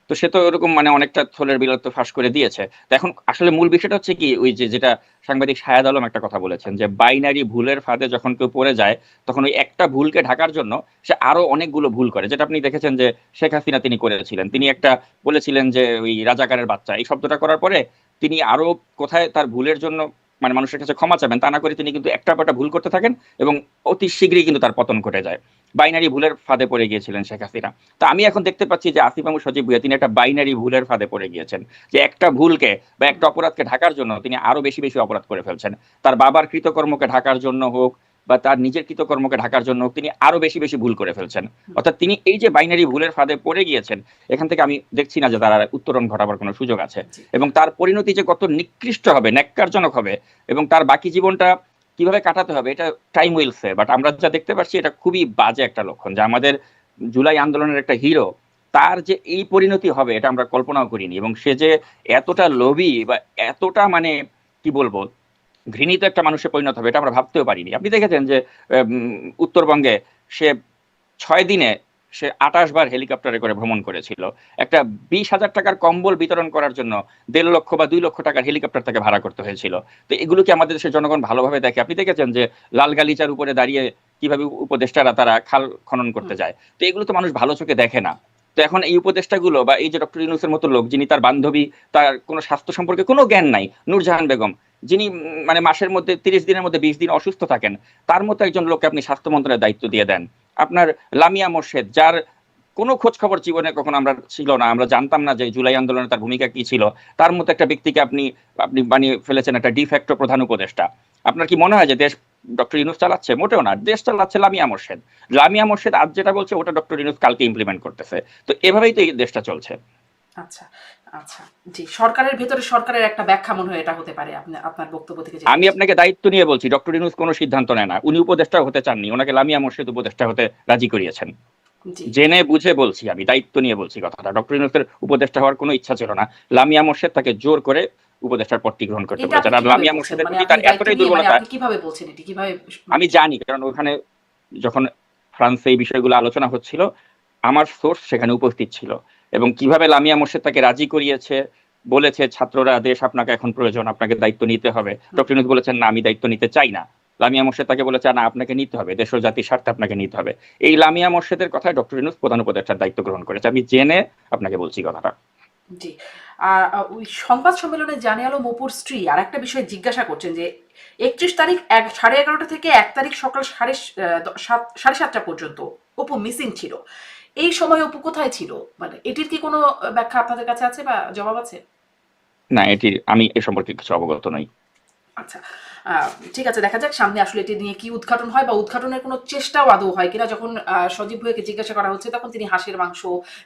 তো সে তো এরকম মানে অনেকটা থলের বিলাত ফাঁস করে দিয়েছে। তো এখন আসলে মূল বিষয়টা হচ্ছে কি, ওই যে যেটা সাংবাদিক শাহেদ আলম একটা কথা বলেছেন যে বাইনারি ভুলের ফাঁদে যখন কেউ পড়ে যায়, তখন ওই একটা ভুলকে ঢাকার জন্য সে আরো অনেকগুলো ভুল করে। যেটা আপনি দেখেছেন যে শেখ হাসিনা তিনি করেছিলেন, তিনি একটা বলেছিলেন যে ওই রাজাকারের বাচ্চা, এই শব্দটা করার পরে তিনি আরো কোথায় তার ভুলের জন্য মানে মানুষের কাছে ক্ষমা চাবেন, তা না করে তিনি কিন্তু একটা পর একটা ভুল করতে থাকেন, এবং অতি শীঘ্রই কিন্তু তার পতন ঘটে যায়। বাইনারি ভুলের ফাঁদে পড়ে গিয়েছিলেন শেখ হাসিনা। তা আমি এখন দেখতে পাচ্ছি যে আসিফ মাহমুদ সজীব ভুইয়া তিনি একটা বাইনারি ভুলের ফাঁদে পড়ে গিয়েছেন, যে একটা ভুলকে বা একটা অপরাধকে ঢাকার জন্য তিনি আরো বেশি বেশি অপরাধ করে ফেলছেন। তার বাবার কৃতকর্মকে ঢাকার জন্য হোক বা তার নিজের কৃতকর্মকে ঢাকার জন্য হোক, তিনি আরো বেশি বেশি ভুল করে ফেলছেন। অর্থাৎ তিনি এই যে বাইনারি ভুলের ফাঁদে পড়ে গিয়েছেন, এখান থেকে আমি দেখছি না যে তার আর উত্তরণ ঘটাবার কোনো সুযোগ আছে। জি। এবং তার পরিণতি যে কত নিকৃষ্ট হবে, ন্যাক্কারজনক হবে, এবং তার বাকি জীবনটা কিভাবে কাটাতে হবে, এটা টাইম উইল সে। বাট আমরা যা দেখতে পাচ্ছি এটা খুবই বাজে একটা লক্ষণ, যে আমাদের জুলাই আন্দোলনের একটা হিরো, তার যে এই পরিণতি হবে এটা আমরা কল্পনাও করিনি। এবং সে যে এতটা লোভী বা এতটা মানে কি বলবো, ঘৃণিত একটা মানুষে পরিণত হবে এটা আমরা ভাবতেও পারিনি। আপনি দেখেছেন যে উত্তরবঙ্গে সে 6 দিনে সে 28 বার হেলিকপ্টারে করে ভ্রমণ করেছিল। একটা 20,000 টাকার কম্বল বিতরণ করার জন্য 1.5 লক্ষ বা 2 লক্ষ টাকার হেলিকপ্টার তাকে ভাড়া করতে হয়েছিল। তো এগুলো কি আমাদের দেশের জনগণ ভালোভাবে দেখে? আপনি দেখেছেন যে লাল গালিচার উপরে দাঁড়িয়ে কিভাবে উপদেষ্টারা তারা খাল খনন করতে যায়। তো এগুলো তো মানুষ ভালো চোখে দেখে না। তো এখন এই উপদেষ্টাগুলো বা এই যে ডক্টর ইউনূসের মতো লোক, যিনি তার বান্ধবী, তার কোনো স্বাস্থ্য সম্পর্কে কোনো জ্ঞান নাই, নূরজাহান বেগম, যিনি মানে মাসের মধ্যে 30 দিনের মধ্যে 20 দিন অসুস্থ থাকেন, তার মতো একজন লোককে আপনি স্বাস্থ্য মন্ত্রণালয়ের দায়িত্ব দিয়ে দেন। আপনার লামিয়া মোর্শেদ, যার কোনো খোঁজ খবর জীবনে কখনো আমরা ছিল না, আমরা জানতাম না যে জুলাই আন্দোলনে তার ভূমিকা কি ছিল, তার মতো একটা ব্যক্তিকে আপনি আপনি বানিয়ে ফেলেছেন একটা ডিফ্যাক্টো প্রধান উপদেষ্টা। আপনার কি মনে হয় যে দেশ ডক্টর ইউনূস চালাচ্ছে? মোটেও না, দেশ চালাচ্ছে লামিয়া মোর্শেদ। লামিয়া মোর্শেদ আজ যেটা বলছে ওটা ডক্টর ইউনূস কালকে ইমপ্লিমেন্ট করতেছে। তো এভাবেই তো এই দেশটা চলছে। আচ্ছা, আচ্ছা। জি, সরকারের ভেতরে সরকারের একটা ব্যাখ্যা মনে হয় এটা হতে পারে আপনার বক্তব্য থেকে যেটা আমি আপনাকে দায়িত্ব নিয়ে বলছি, ডক্টর ইউনূস কোনো সিদ্ধান্ত নেয় না। উনি উপদেষ্টা হতে চাননি, ওনাকে লামিয়া মোর্শেদ উপদেষ্টা হতে রাজি করিয়েছেন। জি, জেনে বুঝে বলছি, আমি দায়িত্ব নিয়ে বলছি কথাটা। ডক্টর ইউনূসের উপদেষ্টা হওয়ার কোনো ইচ্ছা ছিল না, লামিয়া মোর্শেদ তাকে জোর করে উপদেষ্টার পদটি গ্রহণ করতে এটা আপনি বলেছেন। আর কিভাবে লামিয়া বলছেন? মোর্শেদের মানে প্রতি আপনি তার দায়িত্ব এতটাই নিয়ে মানে দুর্বলতা আপনি কিভাবে বলছেন এটি? কিভাবে মানে আমি জানি, কারণ ওখানে যখন ফ্রান্সে এই বিষয়গুলো আলোচনা হচ্ছিল আমার সোর্স সেখানে উপস্থিত ছিল। এবং কিভাবে লামিয়া মোর্শেদ তাকে রাজি করিয়েছে, বলেছে ছাত্ররা দেশ আপনাকে এখন প্রয়োজন, আপনাকে দায়িত্ব নিতে হবে। ডক্টর ইউনূস বলেছেন না, আমি দায়িত্ব নিতে চাই না। লামিয়া মোর্শেদ তাকে বলেছে না, আপনাকে নিতে হবে, দেশ ও জাতির স্বার্থে আপনাকে নিতে হবে। এই লামিয়া মোর্শেদের কথায় ডক্টর ইউনূস প্রধান উপদেষ্টার দায়িত্ব গ্রহণ করেছে, আমি জেনে আপনাকে বলছি কথাটা। জি। আর ওই সংবাদ সম্মেলনে জানে আলম অপুর স্ত্রী আর একটা বিষয় জিজ্ঞাসা করছেন যে 31 তারিখ 11:30 থেকে 1 তারিখ সকাল 7:30 পর্যন্ত অপু মিসিং ছিল। এই সময় অপু কোথায় ছিল? মানে এটির কি কোনো ব্যাখ্যা আপনাদের কাছে আছে বা জবাব আছে? না, এটির আমি এ সম্পর্কে কিছু অবগত নই। আচ্ছা, ঠিক আছে, দেখা যাক সামনে আসলে এটি নিয়ে কি উদ্ঘাটন হয় বা উদ্ঘাটনের কোনো চেষ্টাও আদৌ হয় কিনা। যখন সজীব ভুঁইয়াকে জিজ্ঞাসা করা হচ্ছে তখন তিনি হাঁসের মাংস,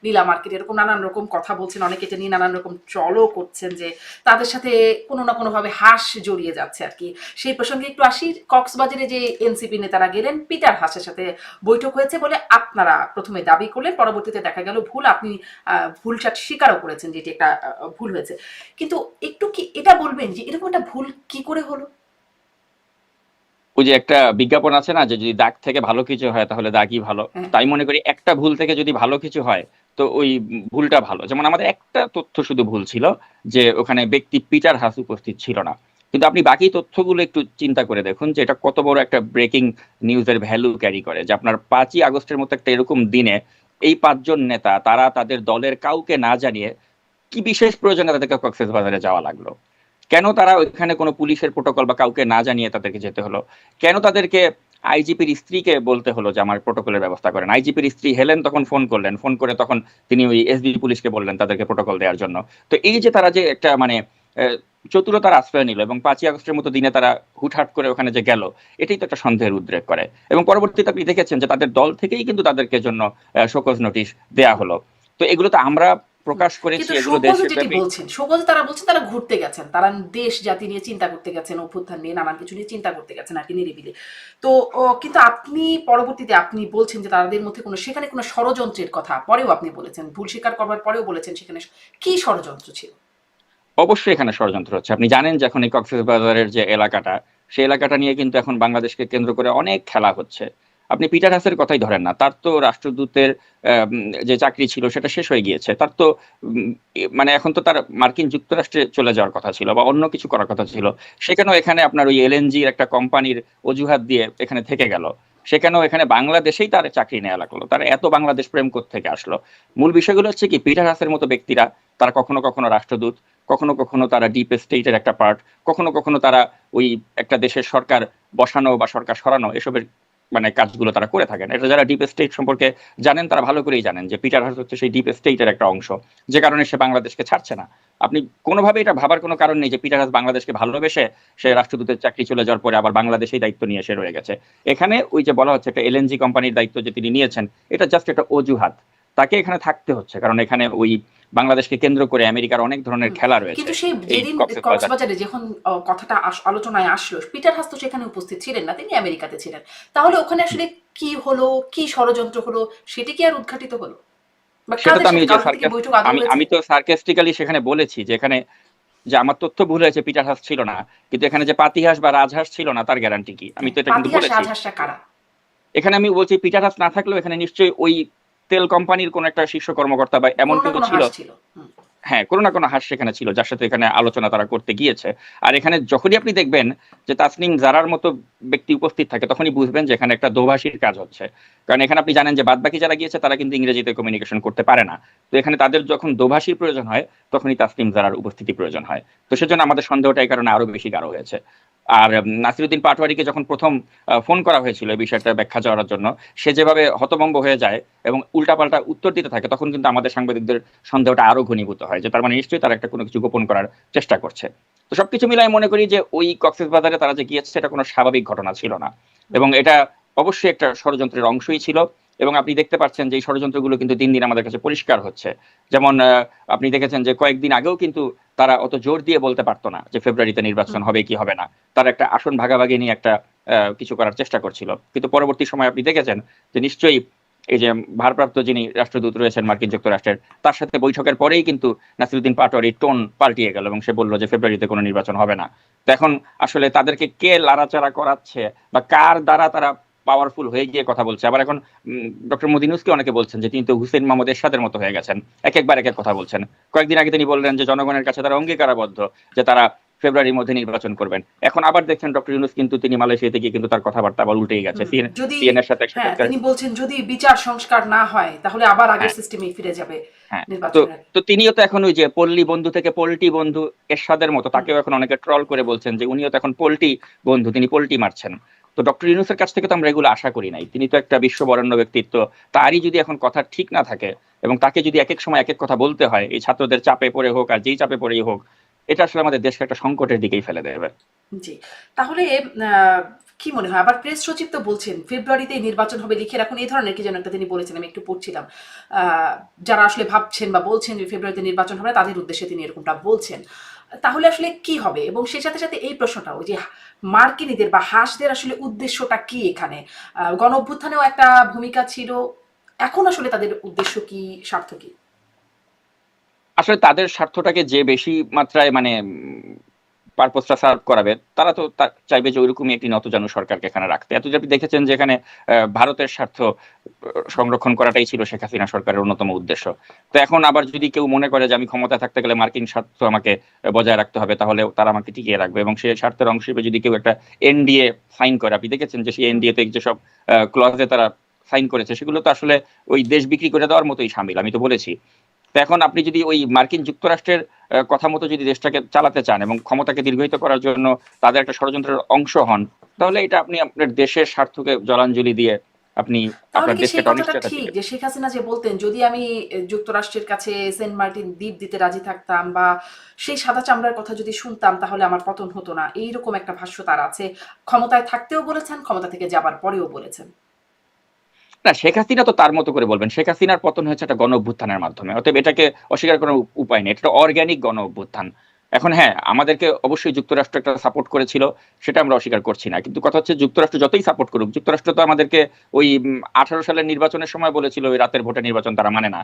নীলা মার্কেট এরকম নানান রকম কথা বলছেন। অনেকে এটা নিয়ে নানান রকম ট্রলও করছেন যে তাদের সাথে কোনো না কোনোভাবে হাঁস জড়িয়ে যাচ্ছে আরকি। সেই প্রসঙ্গে একটু আসি। কক্সবাজারে যে এনসিপি নেতারা গেলেন, পিটার হাসের সাথে বৈঠক হয়েছে বলে আপনারা প্রথমে দাবি করলেন, পরবর্তীতে দেখা গেল ভুল। আপনি ভুলটা স্বীকারও করেছেন যে এটি একটা ভুল হয়েছে। কিন্তু একটু কি এটা বলবেন যে এরকম একটা ভুল কি করে হলো? ওই যে একটা বিজ্ঞাপন আছে না, যে যদি দাগ থেকে ভালো কিছু হয় তাহলে দাগই ভালো। হ্যাঁ। তাই মনে করি একটা ভুল থেকে যদি ভালো কিছু হয় তো ওই ভুলটা ভালো। যেমন আমাদের একটা তথ্য শুধু ভুল ছিল, যে ওখানে ব্যক্তি পিটার হাস উপস্থিত ছিল না। কিন্তু আপনি বাকি তথ্যগুলো একটু চিন্তা করে দেখুন যে এটা কত বড় একটা ব্রেকিং নিউজের ভ্যালু ক্যারি করে, যে আপনার 5ই আগস্টের মতো একটা এরকম দিনে এই 5জন নেতা তারা তাদের দলের কাউকে না জানিয়ে কি বিশেষ প্রয়োজনে তাদেরকে কক্সবাজারে যাওয়া লাগলো? কেন তারা ওইখানে কোনো পুলিশের প্রোটোকল বা কাউকে না জানিয়ে তাদেরকে যেতে হলো? কেন তাদেরকে আইজিপির স্ত্রীকে বলতে হলো যে আমার প্রোটোকলের ব্যবস্থা করেন? আইজিপির স্ত্রী হেলেন তখন ফোন করলেন, ফোন করে তখন তিনি ওই এসবি পুলিশকে বললেন তাদেরকে প্রোটোকল দেওয়ার জন্য। তো এই যে তারা যে একটা মানে চতুরতার আশ্রয় নিল এবং 5ই আগস্টের মতো দিনে তারা হুটহাট করে ওখানে যে গেল, এটাই তো একটা সন্দেহের উদ্রেক করে। এবং পরবর্তীতে আপনি দেখেছেন যে তাদের দল থেকেই কিন্তু তাদেরকে জন্য শোকজ নোটিশ দেয়া হলো। তো এগুলো তো আমরা প্রকাশ করেছি, কিন্তু এগুলো শোকজে যেটি দেশব্যাপী। বলছেন, শোকজে তারা বলছেন তারা ঘুরতে গেছেন, তারা দেশ জাতি নিয়ে চিন্তা করতে গেছেন, অভ্যুত্থান নিয়ে নানান কিছু নিয়ে চিন্তা করতে গেছেন আর কি, নিরিবিলি। তো কিন্তু আপনি পরবর্তীতে আপনি বলছেন যে তাদের মধ্যে কোনো সেখানে কোনো ষড়যন্ত্রের কথা পরেও আপনি বলেছেন, ভুল স্বীকার করবার পরেও বলেছেন সেখানে কি ষড়যন্ত্র ছিল? অবশ্যই এখানে ষড়যন্ত্র হচ্ছে। আপনি জানেন যে এখন এই কক্সবাজারের যে এলাকাটা, সেই এলাকাটা নিয়ে কিন্তু এখন বাংলাদেশকে কেন্দ্র করে অনেক খেলা হচ্ছে। আপনি পিটার হাসের কথাই ধরেন না, তার তো রাষ্ট্রদূতের যে চাকরি ছিল সেটা শেষ হয়ে গিয়েছে। তার তো মানে এখন তো তার মার্কিন যুক্তরাষ্ট্রে চলে যাওয়ার কথা ছিল বা অন্য কিছু করার কথা ছিল। সেখানেও এখানে আপনার ওই এলএনজির একটা কোম্পানির অজুহাত দিয়ে এখানে থেকে গেল। সেখানেও এখানে বাংলাদেশেই তার চাকরি নেওয়া লাগলো। তার এত বাংলাদেশ প্রেম থেকে আসলো? মূল বিষয়গুলো হচ্ছে কি, পিটার হাসের মতো ব্যক্তিরা তারা কখনো কখনো রাষ্ট্রদূত, কখনো কখনো তারা ডিপ স্টেটের একটা পার্ট, কখনো কখনো তারা ওই একটা দেশের সরকার বসানো বা সরকার সরানো এসবের মানে কাজগুলো তারা করে থাকেন। এটা যারা ডিপ স্টেট সম্পর্কে জানেন তারা ভালো করেই জানেন যে পিটার হাস হচ্ছে সেই ডিপ স্টেটের একটা অংশ, যে কারণে সে বাংলাদেশকে ছাড়ছে না। আপনি কোনোভাবে এটা ভাবার কোনো কারণ নেই যে পিটার হাস বাংলাদেশকে ভালোবেসে সে রাষ্ট্রদূতের চাকরি চলে যাওয়ার পরে আবার বাংলাদেশেই দায়িত্ব নিয়ে সে রয়ে গেছে। এখানে ওই যে বলা হচ্ছে একটা এলএনজি কোম্পানির দায়িত্ব যে তিনি নিয়েছেন, এটা জাস্ট একটা অজুহাত। তাকে এখানে থাকতে হচ্ছে কারণ এখানে ওই বাংলাদেশকে কেন্দ্র করে আমেরিকার অনেক ধরনের খেলা রয়েছে। কিন্তু সেই এই যেদিন কক্সবাজার কক্সবাজারে যখন কথাটা আলোচনায় আসলো, পিটার হাস তো সেখানে উপস্থিত ছিলেন না, তিনি আমেরিকাতে ছিলেন। তাহলে ওখানে আসলে কি হলো, কি ষড়যন্ত্র হলো, সেটি কি আর উদ্ঘাটিত হলো? বা সেটা তো কাদের আমি সাথে যে কারোর সাথে কি বৈঠক আদৌ আমি হয়েছে? আমি তো সার্কাস্টিক্যালি সেখানে বলেছি যে এখানে যে আমার তথ্য ভুল হয়েছে, পিটার হাস ছিল না, কিন্তু এখানে যে পাতিহাস বা রাজহাঁস ছিল না তার গ্যারান্টি কি? আমি তো এটা কিন্তু পাতিহাস বলেছি। রাজহাঁসটা কারা? এখানে আমি বলছি পিটার হাস না থাকলেও এখানে নিশ্চয়ই ওই তেল কোম্পানির কোন একটা শীর্ষ কর্মকর্তা বা এমন কোনো না কেউ কোনো ছিল। হাঁস ছিল। হুম। হ্যাঁ, কোনো না কোনো হাস সেখানে ছিল যার সাথে এখানে আলোচনা তারা করতে গিয়েছে। আর এখানে যখনই আপনি দেখবেন যে তাসনিম জারার মতো ব্যক্তি উপস্থিত থাকে, তখনই বুঝবেন যে এখানে একটা দোভাষীর কাজ হচ্ছে। কারণ এখানে আপনি জানেন যে বাদবাকি যারা গিয়েছে তারা কিন্তু ইংরেজিতে কমিউনিকেশন করতে পারে না। তো এখানে তাদের যখন দোভাষীর প্রয়োজন হয়, তখনই তাসনিম জারার উপস্থিতি প্রয়োজন হয়। তো সেজন্য আমাদের সন্দেহটা এই কারণে আরো বেশি গাঢ় হয়েছে। আর নাসিরুদ্দিন পাটোয়ারিকে যখন প্রথম ফোন করা হয়েছিল এই বিষয়টা ব্যাখ্যা চাওয়ার জন্য, সে যেভাবে হতভম্ব হয়ে যায় এবং উল্টাপাল্টা উত্তর দিতে থাকে, তখন কিন্তু আমাদের সাংবাদিকদের সন্দেহটা আরো ঘনীভূত হয় যে তার মানে নিশ্চয়ই তারা একটা কোনো কিছু গোপন করার চেষ্টা করছে। তো সবকিছু মিলাই মনে করি যে ওই কক্সবাজারে তারা যে গিয়েছে সেটা কোনো স্বাভাবিক ঘটনা ছিল না, এবং এটা অবশ্যই একটা ষড়যন্ত্রের অংশই ছিল। এবং আপনি দেখতে পাচ্ছেন যে এই ষড়যন্ত্রগুলো কিন্তু দিন দিন আমাদের কাছে পরিষ্কার হচ্ছে। যেমন আপনি দেখেছেন যে কয়েকদিন আগেও কিন্তু তারা অত জোর দিয়ে বলতে পারতো না যে ফেব্রুয়ারিতে নির্বাচন হবে কি হবে না। তারা একটা আসন ভাগাভাগি নিয়ে একটা কিছু করার চেষ্টা করছিল, কিন্তু পরবর্তী সময় আপনি দেখেছেন যে নিশ্চয়ই এই যে ভারপ্রাপ্ত যিনি রাষ্ট্রদূত রয়েছেন মার্কিন যুক্তরাষ্ট্রের, তার সাথে বৈঠকের পরেই কিন্তু নাসিরুদ্দিন পাটোয়ারির টোন পাল্টিয়ে গেল এবং সে বলল যে ফেব্রুয়ারিতে কোনো নির্বাচন হবে না। তো এখন আসলে তাদেরকে কে লাড়াচাড়া করাচ্ছে বা কার দ্বারা তারা পাওয়ারফুল হয়ে গিয়ে কথা বলছে? আবার এখন ডক্টর মোদিনুসকে অনেকে বলছেন যে তিনি তো হুসেইন মোহাম্মদ এরশাদের মতো হয়ে গেছেন, এক একবার এক এক কথা বলছেন। কয়েকদিন আগে তিনি বললেন যে জনগণের কাছে তারা অঙ্গীকারাবদ্ধ যে তারা ফেব্রুয়ারির মধ্যে নির্বাচন করবেন। এখন আবার দেখছেন ডক্টর ইউনূস কিন্তু তিনি মালয়েশিয়াতে গিয়ে কিন্তু তার কথাবার্তা আবার উল্টেই গেছে। যদি সিএনএন এর সাথে এক হ্যাঁ, সাক্ষাৎকারে তিনি বলছেন যদি বিচার সংস্কার না হয় তাহলে আবার আগের হ্যাঁ, সিস্টেমেই ফিরে যাবে হ্যাঁ। তো নির্বাচনের। তো তিনিও তো এখন ওই যে পল্লী বন্ধু থেকে পোল্টি বন্ধু এরশাদের মতো, হুম। তাকেও এখন অনেকে ট্রল করে বলছেন যে উনিও তো এখন পোল্টি বন্ধু, তিনি পোল্টি মারছেন। তো ডক্টর ইউনূসের কাছ থেকে তো আমরা এগুলো আশা করি নাই। তিনি তো একটা বিশ্ববরেণ্য ব্যক্তিত্ব, তারই যদি এখন কথা ঠিক না থাকে এবং তাকে যদি এক এক সময় এক এক কথা বলতে হয়, এই ছাত্রদের চাপে পড়ে হোক আর যেই চাপে পড়েই হোক, এটা আসলে আমাদের দেশকে একটা সংকটের দিকেই ফেলে দেবে। জি। তাহলে আহ, কি মনে হয়, আবার প্রেস সচিব তো বলছেন ফেব্রুয়ারিতে নির্বাচন হবে লিখে রাখুন, এই ধরনের কি যেন একটা তিনি বলেছেন, আমি একটু পড়ছিলাম। যারা আসলে ভাবছেন বা বলছেন যে ফেব্রুয়ারিতে নির্বাচন হবে তাদের উদ্দেশ্যে তিনি এরকমটা বলছেন। তাহলে আসলে কি হবে? এবং সেই সাথে সাথে এই প্রশ্নটা, ওই যে মার্কিনীদের বা হাঁসদের আসলে উদ্দেশ্যটা কি এখানে? গণ অভ্যুত্থানেও একটা ভূমিকা ছিল, এখন আসলে তাদের উদ্দেশ্য কি, স্বার্থ কি? আসলে তাদের স্বার্থটাকে যে বেশি মাত্রায় মানে পারপোজটা সার্ভ করাবে, তারা তো চাইবে যে ওইরকমই একটি নতজানু সরকারকে এখানে রাখতে। এত যে আপনি দেখেছেন যে এখানে ভারতের স্বার্থ সংরক্ষণ করাটাই ছিল শেখ হাসিনা সরকারের অন্যতম উদ্দেশ্য। তো এখন আবার যদি কেউ মনে করে যে আমি ক্ষমতায় থাকতে গেলে মার্কিন স্বার্থ আমাকে বজায় রাখতে হবে, তাহলে তারা আমাকে টিকিয়ে রাখবে, এবং সেই স্বার্থের অংশ হিসেবে যদি কেউ একটা এনডিএ সাইন করে, আপনি দেখেছেন যে সেই হুম। এনডিএ তে যেসব ক্লজে তারা সাইন করেছে সেগুলো তো আসলে ওই দেশ বিক্রি করে দেওয়ার মতোই শামিল, আমি তো বলেছি। তো এখন আপনি যদি ওই মার্কিন যুক্তরাষ্ট্রের কথা মতো যদি দেশটাকে চালাতে চান এবং ক্ষমতাকে দীর্ঘায়িত করার জন্য তাদের একটা ষড়যন্ত্রের অংশ হন, তাহলে এটা আপনি আপনার দেশের স্বার্থকে জলাঞ্জলি দিয়ে আপনি তাহলে আপনার কি দেশকে সেই একটা কথাটা অনিশ্চয়তা ঠিক দিলেন। যে শেখ হাসিনা যে বলতেন যদি আমি যুক্তরাষ্ট্রের কাছে সেন্ট মার্টিন দ্বীপ দিতে রাজি থাকতাম বা সেই সাদা চামড়ার কথা যদি শুনতাম তাহলে আমার পতন হতো না, এইরকম একটা ভাষ্য তার আছে। ক্ষমতায় থাকতেও বলেছেন, ক্ষমতা থেকে যাবার পরেও বলেছেন। না, শেখ হাসিনা তো তার মতো করে বলবেন। শেখ হাসিনার পতন হয়েছে একটা গণ অভ্যুত্থানের মাধ্যমে, অতএব এটাকে অস্বীকার করার উপায় নেই। এটা অর্গানিক গণ অভ্যুত্থান। এখন হ্যাঁ, আমাদেরকে অবশ্যই যুক্তরাষ্ট্র একটা সাপোর্ট করেছিল, সেটা আমরা অস্বীকার করছি না, কিন্তু কথা হচ্ছে যুক্তরাষ্ট্র যতই সাপোর্ট করুক, যুক্তরাষ্ট্র তো আমাদেরকে ওই 18 সালের নির্বাচনের সময় বলেছিল ওই রাতের ভোটে নির্বাচন তারা মানে না,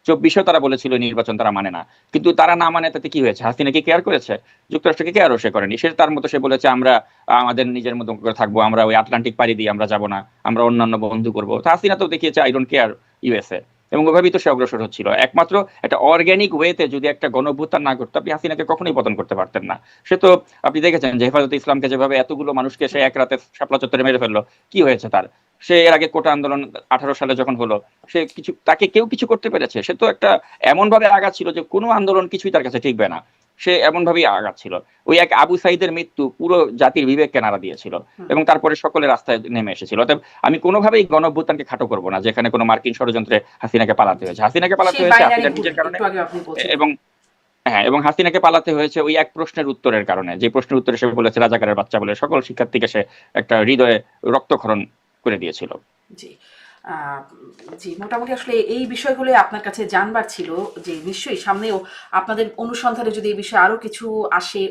24-এও তারা বলেছিল ওই নির্বাচন তারা মানে না। কিন্তু তারা না মানে তাতে কি হয়েছে? হাসিনা কি কেয়ার করেছে? যুক্তরাষ্ট্রকে কেয়ারও সে করেনি। সে তার মতো সে বলেছে আমরা আমাদের নিজের মতো করে থাকবো, আমরা ওই আটলান্টিক পাড়ি দিয়ে আমরা যাব না, আমরা অন্যান্য বন্ধু করবো। তো হাসিনা তো দেখিয়েছে আই ডোন্ট কেয়ার ইউএসএ, এবং ওইভাবেই তো সে অগ্রসর হচ্ছিল। একমাত্র একটা অর্গানিক ওয়েতে যদি একটা গণ অভ্যুত্থান না করতো, আপনি হাসিনাকে কখনোই পতন করতে পারতেন না। সে তো আপনি দেখেছেন যে হেফাজতে ইসলামকে যেভাবে এতগুলো মানুষকে সে এক রাতে শাপলা চত্বরে মেরে ফেললো, কি হয়েছে তার? সে এর আগে কোটা আন্দোলন 18 সালে যখন হলো, সে কিছু, তাকে কেউ কিছু করতে পেরেছে? সে তো একটা এমন ভাবে আগাচ্ছিল যে কোনো আন্দোলন কিছুই তার কাছে টিকবে না। সে এমন ভাবেই আগাচ্ছিল। ওই এক আবু সাইদের মৃত্যু পুরো জাতির বিবেককে নাড়া দিয়েছিল, হুম। এবং তারপরে সকলে রাস্তায় নেমে এসেছিল। অতএব আমি কোনোভাবেই গণ অভ্যুত্থানকে খাটো করবো না, যেখানে কোনো মার্কিন ষড়যন্ত্রে হাসিনাকে পালাতে জি। হয়েছে। হাসিনাকে পালাতে সেই হয়েছে বাইনারি হাসিনার ভুল নিজের কারণে, একটু আগে আপনি বলছিলেন। এবং হ্যাঁ, এবং হাসিনাকে পালাতে হয়েছে ওই এক প্রশ্নের উত্তরের কারণে, যে প্রশ্নের উত্তরে সে বলেছে রাজাকারের বাচ্চা বলে সকল শিক্ষার্থীকে সে একটা হৃদয়ে রক্তক্ষরণ করে দিয়েছিল। জি। আহ, জি, মোটামুটি আসলে এই বিষয়গুলো আপনার কাছে জানবার ছিল, যে নিশ্চয়ই সামনেও আপনাদের অনুসন্ধানে যদি এই বিষয়ে আরো কিছু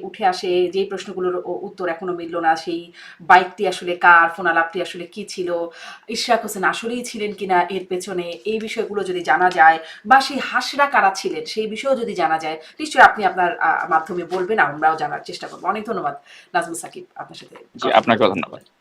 উঠে আসে, যেই প্রশ্নগুলোর উত্তর এখনো মিলল না, সেই বাইকটি আসলে কার, ফোন আলাপটি আসলে কি ছিল, ইশরাক হোসেন আসলেই ছিলেন কিনা এর পেছনে, এই বিষয়গুলো যদি জানা যায়, বা সেই হাসরা কারা ছিলেন সেই বিষয়েও যদি জানা যায়, নিশ্চয়ই আপনি আপনার মাধ্যমে বলবেন, আমরাও জানার চেষ্টা করবো। অনেক ধন্যবাদ নাজমুল সাকিব, আপনার সাথে জি, কথা বলে আপনাকেও খুব ভালো ধন্যবাদ। লাগলো।